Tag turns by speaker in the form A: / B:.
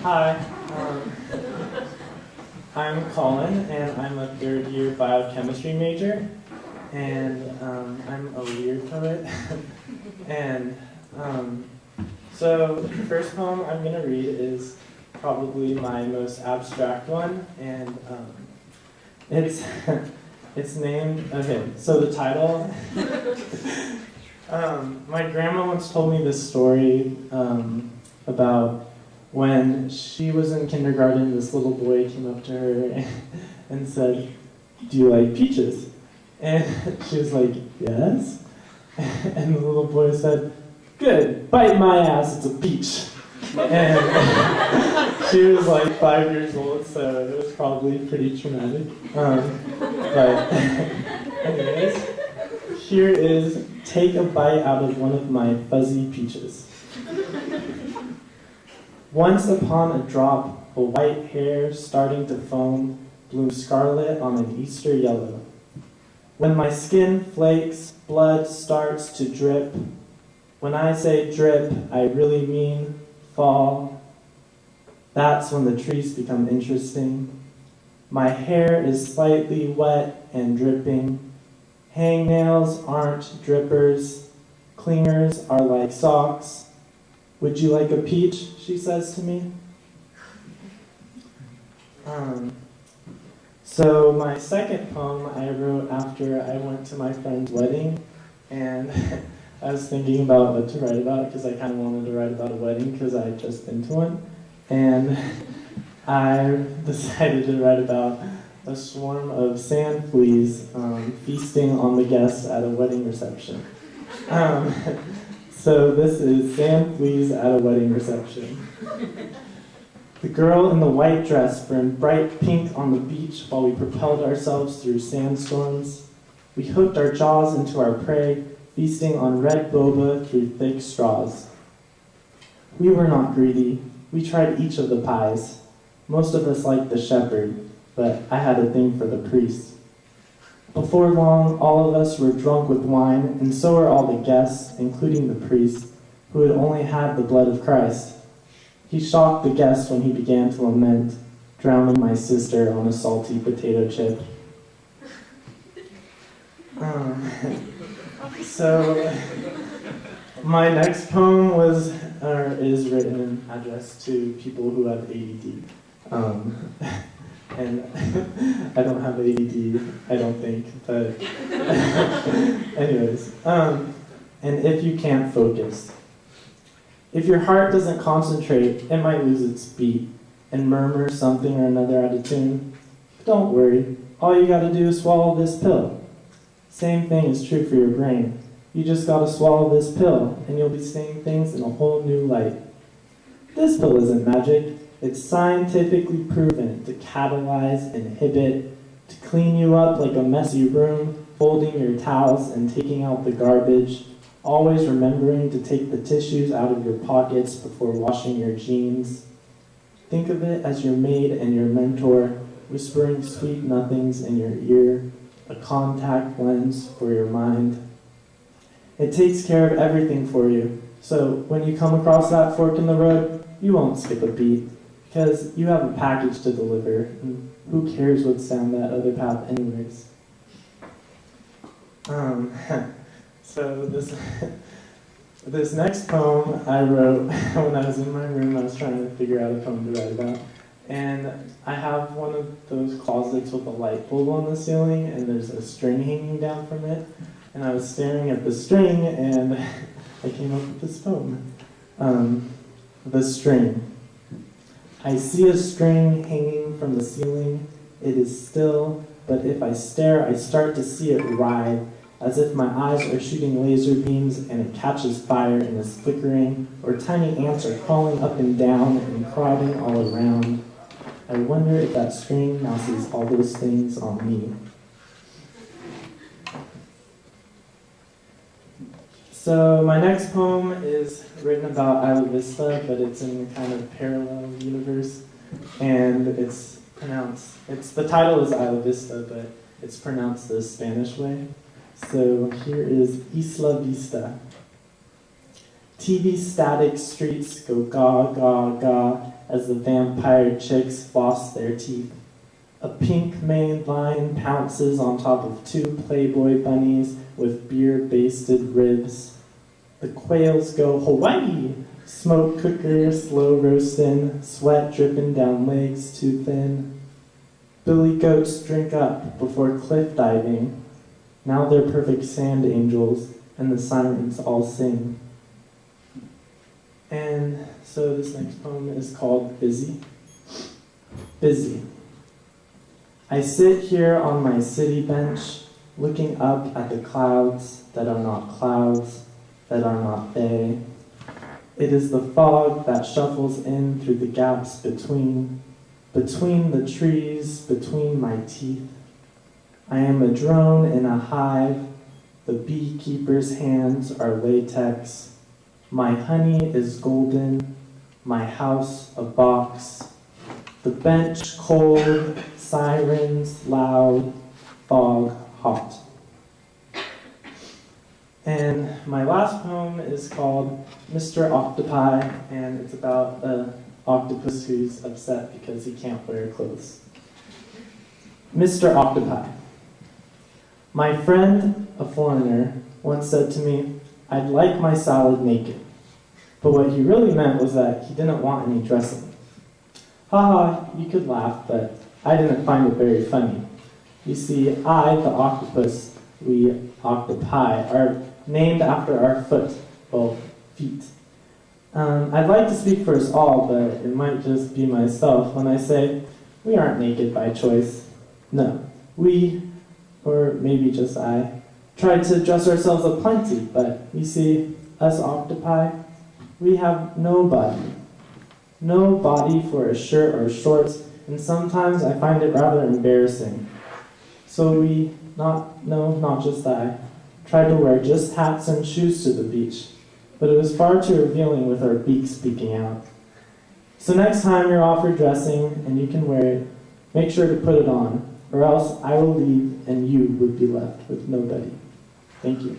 A: Hi, I'm Colin, and I'm a third-year biochemistry major, and I'm a weird poet. And so the first poem I'm going to read is probably my most abstract one, and it's it's named, okay, so the title, my grandma once told me this story about when she was in kindergarten. This little boy came up to her and said, "Do you like peaches?" And she was like, "Yes." And the little boy said, "Good, bite my ass, it's a peach." And she was like 5 years old, so it was probably pretty traumatic. But anyways, here is "Take a bite out of one of my fuzzy peaches." Once upon a drop, a white hair starting to foam, bloomed scarlet on an Easter yellow. When my skin flakes, blood starts to drip. When I say drip, I really mean fall. That's when the trees become interesting. My hair is slightly wet and dripping. Hangnails aren't drippers. Clingers are like socks. "Would you like a peach?" she says to me. So my second poem I wrote after I went to my friend's wedding, and I was thinking about what to write about because I kind of wanted to write about a wedding because I had just been to one, and I decided to write about a swarm of sand fleas feasting on the guests at a wedding reception. So this is "Sand Fleas at a Wedding Reception." The girl in the white dress burned bright pink on the beach while we propelled ourselves through sandstorms. We hooked our jaws into our prey, feasting on red boba through thick straws. We were not greedy. We tried each of the pies. Most of us liked the shepherd, but I had a thing for the priest. Before long, all of us were drunk with wine, and so were all the guests, including the priest, who had only had the blood of Christ. He shocked the guests when he began to lament, drowning my sister on a salty potato chip. So my next poem is written and addressed to people who have ADD. And I don't have ADD, I don't think, but anyways. And if you can't focus. If your heart doesn't concentrate, it might lose its beat and murmur something or another out of tune. Don't worry, all you gotta do is swallow this pill. Same thing is true for your brain. You just gotta swallow this pill, and you'll be seeing things in a whole new light. This pill isn't magic. It's scientifically proven to catalyze, inhibit, to clean you up like a messy room, folding your towels and taking out the garbage, always remembering to take the tissues out of your pockets before washing your jeans. Think of it as your maid and your mentor, whispering sweet nothings in your ear, a contact lens for your mind. It takes care of everything for you, so when you come across that fork in the road, you won't skip a beat. Because you have a package to deliver, and who cares what's down that other path anyways? So this next poem I wrote when I was in my room. I was trying to figure out a poem to write about. And I have one of those closets with a light bulb on the ceiling, and there's a string hanging down from it. And I was staring at the string, and I came up with this poem. The String. I see a string hanging from the ceiling. It is still, but if I stare, I start to see it writhe, as if my eyes are shooting laser beams and it catches fire and is flickering, or tiny ants are crawling up and down and crowding all around. I wonder if that string now sees all those things on me. So my next poem is written about Isla Vista, but it's in a kind of parallel universe, and the title is Isla Vista, but it's pronounced the Spanish way. So here is Isla Vista. TV static streets go gaw, gaw, gaw as the vampire chicks floss their teeth. A pink-maned lion pounces on top of two Playboy bunnies with beer-basted ribs. The quails go Hawaii, smoke cooker, slow roastin', sweat dripping down legs too thin. Billy goats drink up before cliff diving. Now they're perfect sand angels, and the sirens all sing. And so this next poem is called Busy. Busy. I sit here on my city bench, looking up at the clouds that are not clouds, that are not they. It is the fog that shuffles in through the gaps between the trees, between my teeth. I am a drone in a hive. The beekeeper's hands are latex. My honey is golden, my house a box. The bench cold, sirens loud, fog hot. And my last poem is called Mr. Octopi, and it's about an octopus who's upset because he can't wear clothes. Mr. Octopi. My friend, a foreigner, once said to me, "I'd like my salad naked." But what he really meant was that he didn't want any dressing. Haha, you could laugh, but I didn't find it very funny. You see, I, the octopus, we octopi, are named after our feet. I'd like to speak for us all, but it might just be myself when I say we aren't naked by choice. No, we, or maybe just I, tried to dress ourselves aplenty, but you see, us octopi, we have no body. No body for a shirt or shorts, and sometimes I find it rather embarrassing. So we, not just I, tried to wear just hats and shoes to the beach, but it was far too revealing with our beaks peeking out. So next time you're offered dressing and you can wear it, make sure to put it on, or else I will leave and you would be left with nobody. Thank you.